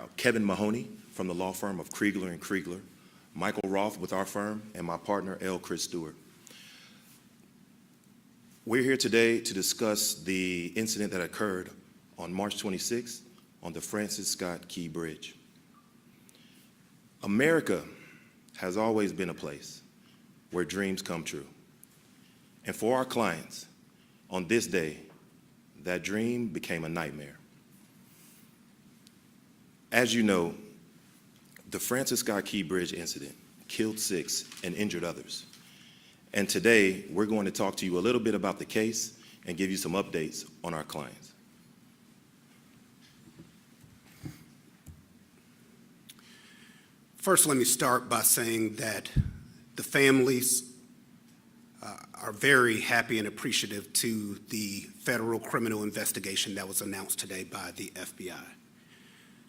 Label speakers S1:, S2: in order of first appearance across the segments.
S1: are Kevin Mahoney from the law firm of Kriegler & Kriegler, Michael Roth with our firm, and my partner, L. Chris Stewart. We're here today to discuss the incident that occurred on March 26th on the Francis Scott Key Bridge. America has always been a place where dreams come true. And for our clients, on this day, that dream became a nightmare. As you know, the Francis Scott Key Bridge incident killed 6 and injured others. And today, we're going to talk to you a little bit about the case and give you some updates on our clients.
S2: First, let me start by saying that the families are very happy and appreciative to the federal criminal investigation that was announced today by the FBI.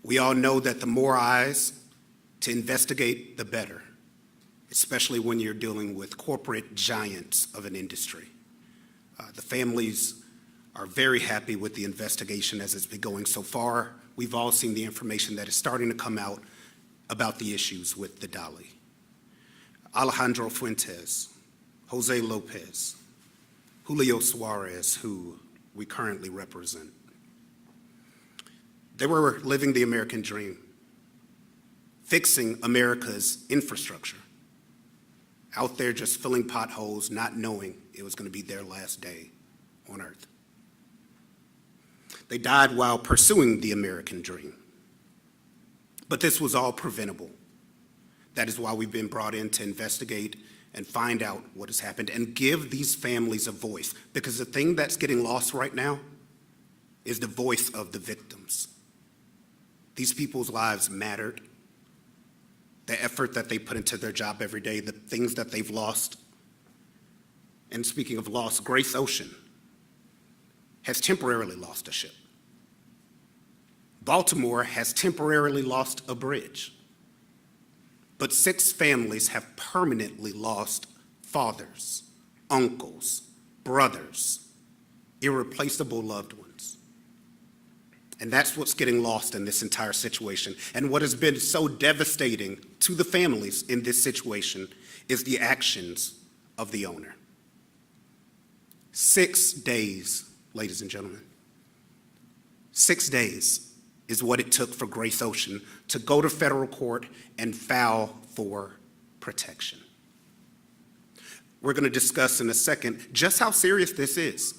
S2: We all know that the more eyes to investigate, the better, especially when you're dealing with corporate giants of an industry. The families are very happy with the investigation as it's been going so far. We've all seen the information that is starting to come out about the issues with the Dolly. Alejandro Fuentes, Jose Lopez, Julio Suarez, who we currently represent. They were living the American dream, fixing America's infrastructure, out there just filling potholes, not knowing it was going to be their last day on earth. They died while pursuing the American dream. But this was all preventable. That is why we've been brought in to investigate and find out what has happened and give these families a voice. Because the thing that's getting lost right now is the voice of the victims. These people's lives mattered. The effort that they put into their job every day, the things that they've lost. And speaking of loss, Grace Ocean has temporarily lost a ship. Baltimore has temporarily lost a bridge. But 6 families have permanently lost fathers, uncles, brothers, irreplaceable loved ones. And that's what's getting lost in this entire situation. And what has been so devastating to the families in this situation is the actions of the owner. 6 days, ladies and gentlemen. 6 days is what it took for Grace Ocean to go to federal court and file for protection. We're going to discuss in a second just how serious this is.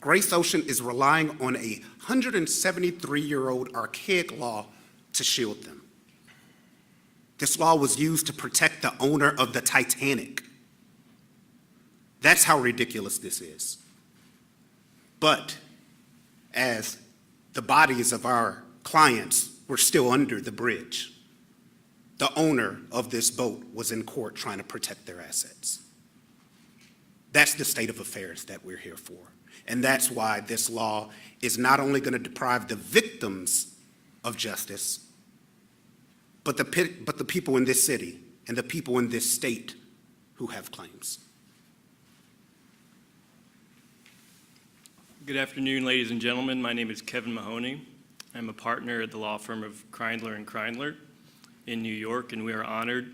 S2: Grace Ocean is relying on a 173-year-old archaic law to shield them. This law was used to protect the owner of the Titanic. That's how ridiculous this is. But as the bodies of our clients were still under the bridge, the owner of this boat was in court trying to protect their assets. That's the state of affairs that we're here for. And that's why this law is not only going to deprive the victims of justice, but the people in this city and the people in this state who have claims.
S3: Good afternoon, ladies and gentlemen. My name is Kevin Mahoney. I'm a partner at the law firm of Kriegler & Kriegler in New York, and we are honored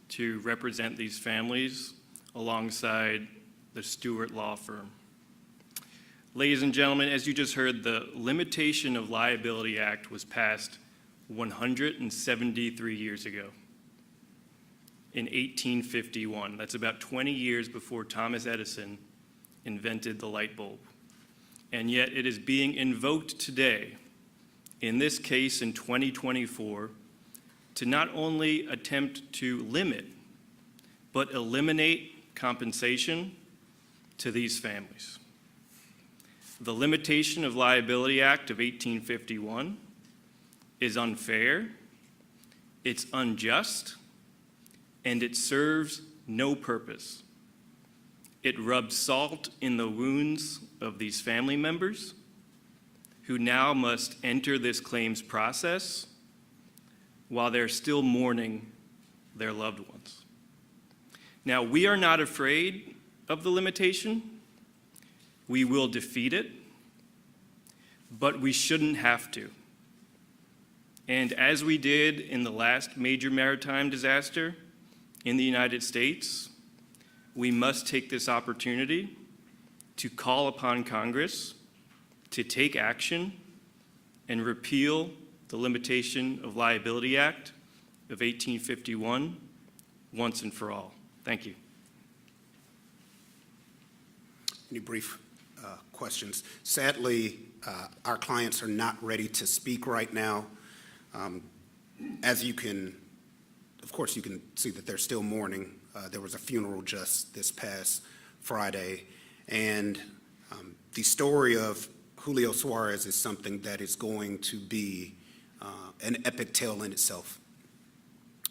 S3: to represent these families alongside the Stewart Law Firm. Ladies and gentlemen, as you just heard, the Limitation of Liability Act was passed 173 years ago in 1851. That's about 20 years before Thomas Edison invented the light bulb. And yet it is being invoked today, in this case in 2024, to not only attempt to limit, but eliminate compensation to these families. The Limitation of Liability Act of 1851 is unfair, it's unjust, and it serves no purpose. It rubs salt in the wounds of these family members who now must enter this claims process while they're still mourning their loved ones. Now, we are not afraid of the limitation. We will defeat it, but we shouldn't have to. And as we did in the last major maritime disaster in the United States, we must take this opportunity to call upon Congress to take action and repeal the Limitation of Liability Act of 1851 once and for all. Thank you.
S2: Any brief questions? Sadly, our clients are not ready to speak right now. As you can, of course, you can see that they're still mourning. There was a funeral just this past Friday, and the story of Julio Suarez is something that is going to be an epic tale in itself.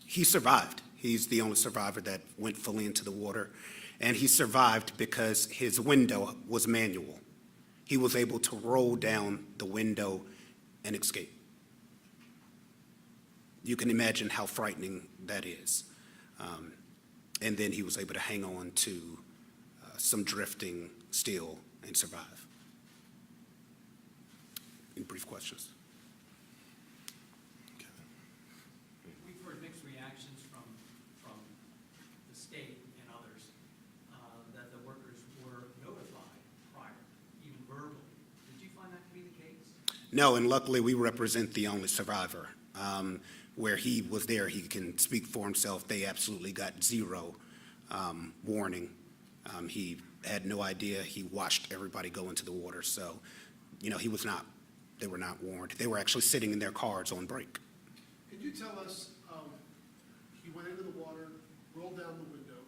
S2: He survived. He's the only survivor that went fully into the water, and he survived because his window was manual. He was able to roll down the window and escape. You can imagine how frightening that is. And then he was able to hang on to some drifting steel and survive. Any brief questions?
S4: We've heard mixed reactions from the state and others that the workers were notified prior, even verbally. Did you find that to be the case?
S2: No, and luckily we represent the only survivor. Where he was there, he can speak for himself. They absolutely got zero warning. He had no idea. He watched everybody go into the water. So, you know, they were not warned. They were actually sitting in their cars on break.
S5: Can you tell us, he went into the water, rolled down the window,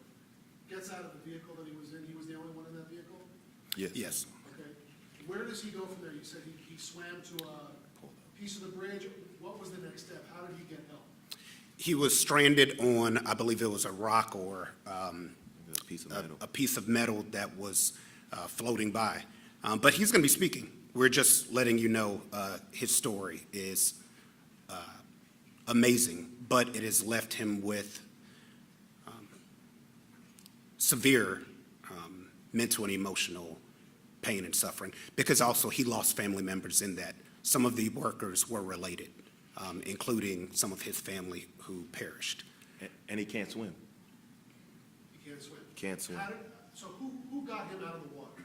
S5: gets out of the vehicle that he was in, he was the only one in that vehicle?
S2: Yes.
S5: Okay. Where does he go from there? You said he swam to a piece of the bridge. What was the next step? How did he get help?
S2: He was stranded on, I believe it was a rock or
S1: A piece of metal.
S2: a piece of metal that was floating by. But he's going to be speaking. We're just letting you know his story is amazing, but it has left him with severe mental and emotional pain and suffering, because also he lost family members in that. Some of the workers were related, including some of his family who perished.
S1: And he can't swim.
S5: He can't swim.
S1: Can't swim.
S5: So who got him out of the water?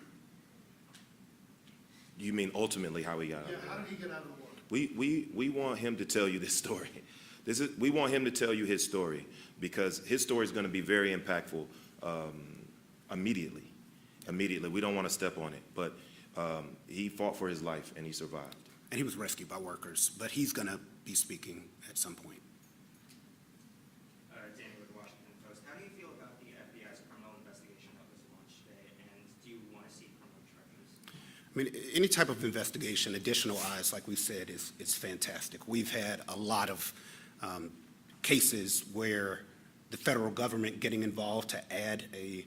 S1: You mean ultimately how he got out?
S5: Yeah, how did he get out of the water?
S1: We want him to tell you this story. We want him to tell you his story, because his story is going to be very impactful immediately. Immediately. We don't want to step on it, but he fought for his life and he survived.
S2: And he was rescued by workers, but he's going to be speaking at some point.
S6: Danny with the Washington Post. How do you feel about the FBI's criminal investigation that was launched today, and do you want to see criminal charges?
S2: I mean, any type of investigation, additional eyes, like we said, is fantastic. We've had a lot of cases where the federal government getting involved to add a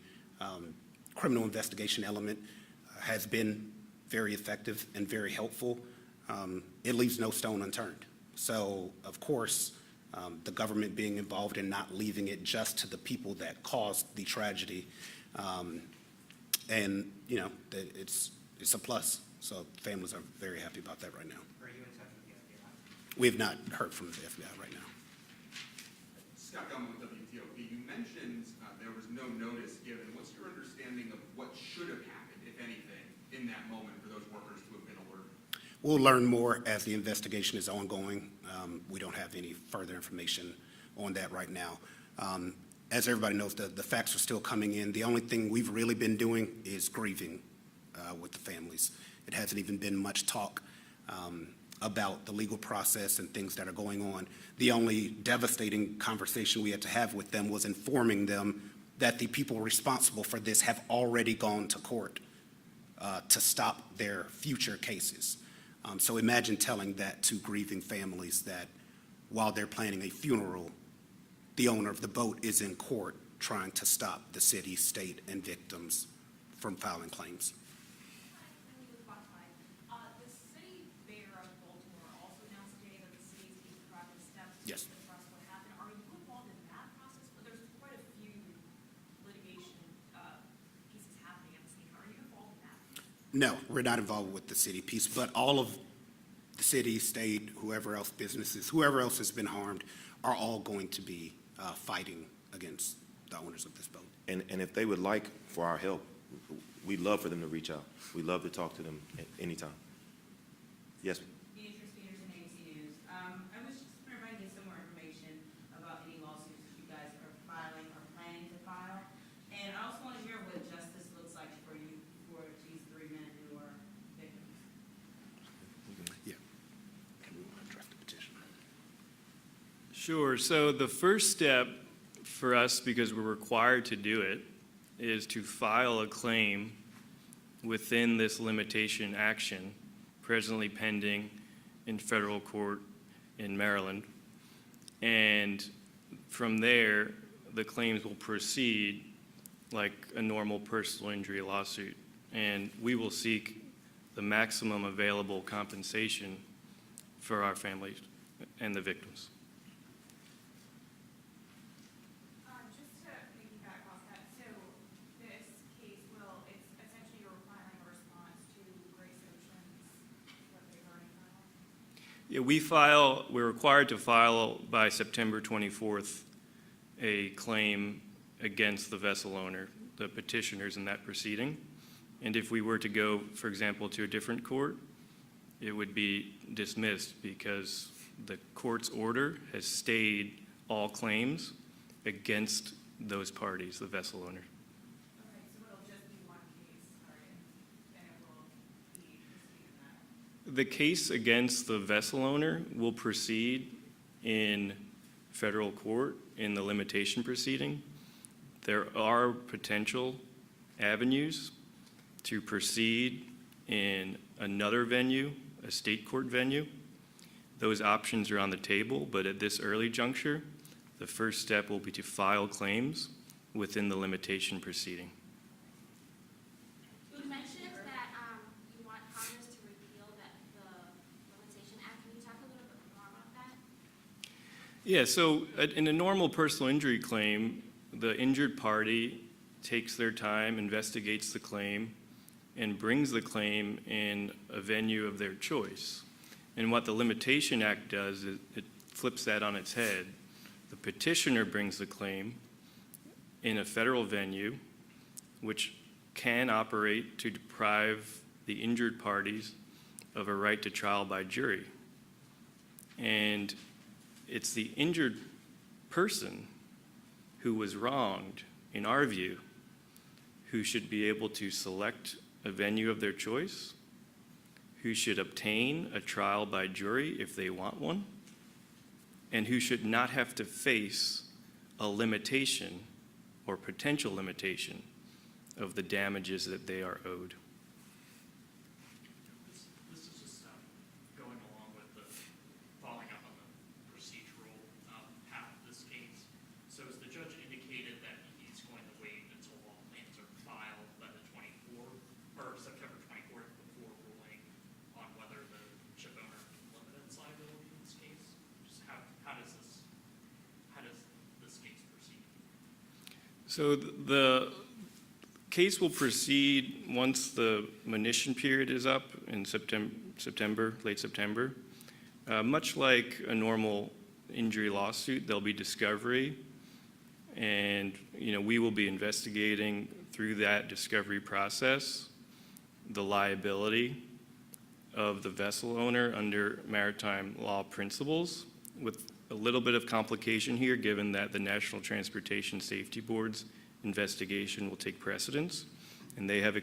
S2: criminal investigation element has been very effective and very helpful. It leaves no stone unturned. So, of course, the government being involved and not leaving it just to the people that caused the tragedy, and, you know, it's a plus. So families are very happy about that right now.
S6: Are you in touch with the FBI?
S2: We have not heard from the FBI right now.
S7: Scott Gellman with WTOP. You mentioned there was no notice given. What's your understanding of what should have happened, if anything, in that moment for those workers to have been alerted?
S2: We'll learn more as the investigation is ongoing. We don't have any further information on that right now. As everybody knows, the facts are still coming in. The only thing we've really been doing is grieving with the families. It hasn't even been much talk about the legal process and things that are going on. The only devastating conversation we had to have with them was informing them that the people responsible for this have already gone to court to stop their future cases. So imagine telling that to grieving families that while they're planning a funeral, the owner of the boat is in court trying to stop the city, state, and victims from filing claims.
S8: The city mayor of Baltimore also announced today that the city is taking proactive steps to
S2: Yes.
S8: address what happened. Are you involved in that process? But there's quite a few litigation pieces happening at the same time. Are you involved in that?
S2: No, we're not involved with the city piece, but all of the city, state, whoever else, businesses, whoever else has been harmed, are all going to be fighting against the owners of this boat.
S1: And if they would like for our help, we'd love for them to reach out. We'd love to talk to them at any time. Yes?
S9: Beatrice Peterson, ABC News. I was just providing you some more information about any lawsuits that you guys are filing or planning to file. And I also want to hear what justice looks like for you, for these 3 men who are victims.
S2: Yeah. Can we draft the petition?
S3: Sure. So the first step for us, because we're required to do it, is to file a claim within this limitation action presently pending in federal court in Maryland. And from there, the claims will proceed like a normal personal injury lawsuit. And we will seek the maximum available compensation for our families and the victims.
S8: Just to piggyback off that, so this case it's essentially you're filing a response to Grace Ocean's, what they've already filed?
S3: Yeah, we're required to file by September 24th a claim against the vessel owner, the petitioners in that proceeding. And if we were to go, for example, to a different court, it would be dismissed because the court's order has stayed all claims against those parties, the vessel owner.
S8: Okay, so it'll just be one case, and it will be proceeding that.
S3: The case against the vessel owner will proceed in federal court in the limitation proceeding. There are potential avenues to proceed in another venue, a state court venue. Those options are on the table, but at this early juncture, the first step will be to file claims within the limitation proceeding.
S10: You mentioned that you want Congress to repeal the Limitation Act. Can you talk a little bit more about that?
S3: Yeah, so in a normal personal injury claim, the injured party takes their time, investigates the claim, and brings the claim in a venue of their choice. And what the Limitation Act does is it flips that on its head. The petitioner brings the claim in a federal venue, which can operate to deprive the injured parties of a right to trial by jury. And it's the injured person who was wronged, in our view, who should be able to select a venue of their choice, who should obtain a trial by jury if they want one, and who should not have to face a limitation or potential limitation of the damages that they are owed.
S11: This is just going along with the, following up on the procedural path of this case. So as the judge indicated that he's going to wait until all claims are filed by the 24th, or September 24th, before ruling on whether the ship owner can limit its liability in this case? Just how does this case proceed?
S3: So the case will proceed once the monition period is up in September, late September. Much like a normal injury lawsuit, there'll be discovery, and we will be investigating through that discovery process the liability of the vessel owner under maritime law principles, with a little bit of complication here, given that the National Transportation Safety Board's investigation will take precedence, and they have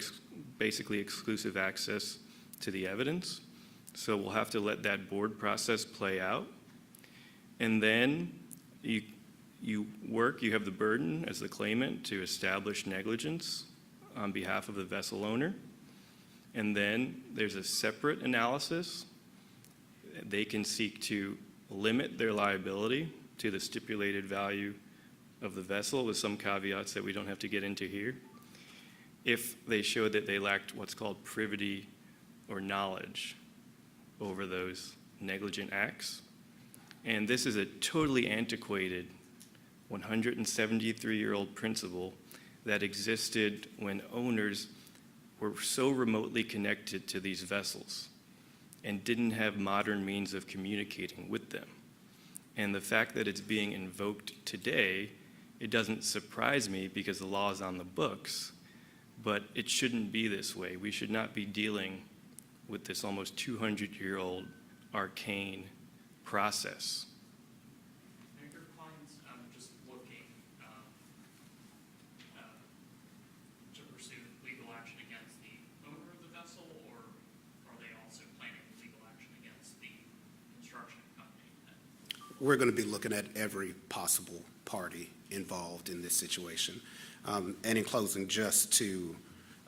S3: basically exclusive access to the evidence. So we'll have to let that board process play out. And then you have the burden as the claimant to establish negligence on behalf of the vessel owner. And then there's a separate analysis. They can seek to limit their liability to the stipulated value of the vessel, with some caveats that we don't have to get into here, if they show that they lacked what's called privity or knowledge over those negligent acts. And this is a totally antiquated 173-year-old principle that existed when owners were so remotely connected to these vessels. and didn't have modern means of communicating with them. And the fact that it's being invoked today, it doesn't surprise me because the law is on the books, but it shouldn't be this way. We should not be dealing with this almost 200-year-old arcane process.
S11: Are your clients just looking to pursue legal action against the owner of the vessel, or are they also planning legal action against the construction company?
S2: We're going to be looking at every possible party involved in this situation. And in closing, just to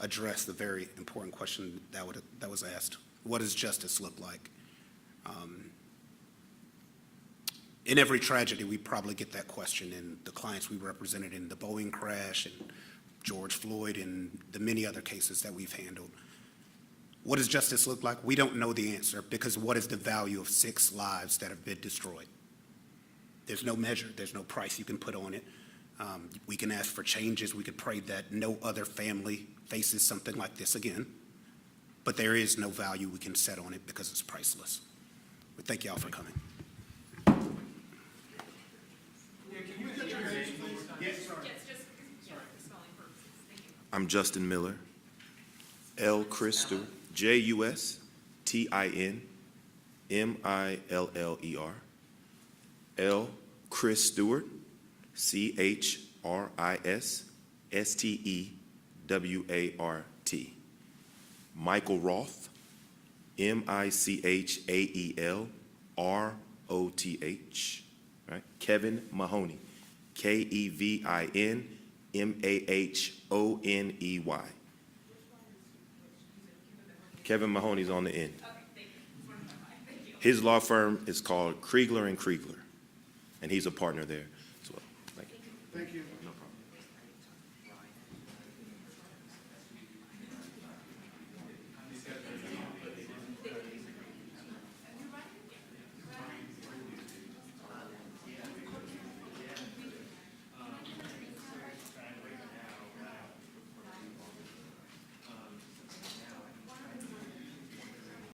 S2: address the very important question that was asked, what does justice look like? In every tragedy, we probably get that question, and the clients we represented in the Boeing crash and George Floyd and the many other cases that we've handled. What does justice look like? We don't know the answer, because what is the value of 6 lives that have been destroyed? There's no measure, there's no price you can put on it. We can ask for changes, we could pray that no other family faces something like this again, but there is no value we can set on it because it's priceless. But thank you all for coming.
S1: I'm Justin Miller. L. Chris Stewart. JUSTINMILLER. L. Chris Stewart. CHRISSTEWART. Michael Roth. MICHAELROTH. Right? Kevin Mahoney. KEVINMAHONEY. Kevin Mahoney's on the end. His law firm is called Kriegler and Kriegler, and he's a partner there as well. Thank you.
S5: Thank you.